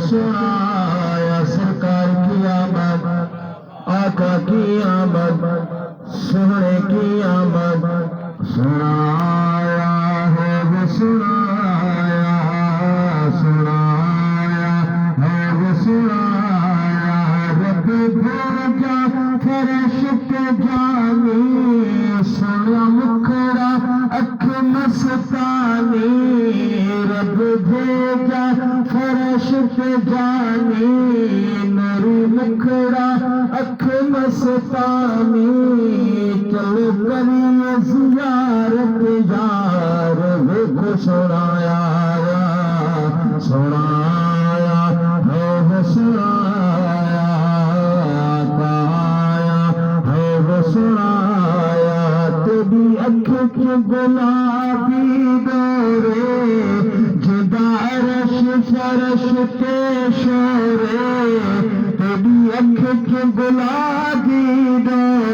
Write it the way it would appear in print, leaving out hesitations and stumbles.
सुनाया सरकार की आमद, आका की आमद, सोने की आमद सुनाया है वो सुनाया, सुनाया है वो सुनाया। रब भेजा फर्श पे जानी, सोना मुखड़ा अख मस्तानी। रब भेजा फर्श पे जानी, मेरी मुखड़ा अख मस्तानी। चलो करिए ज़ियारत यार, देखो सुनाया सुनाया है वो सुनाया, आया है वो सुनाया। तेरी अख के गुलाबी डोरे, जुदा अरश फरश के शोरे। तेरी अख के गुलाबी डोरे,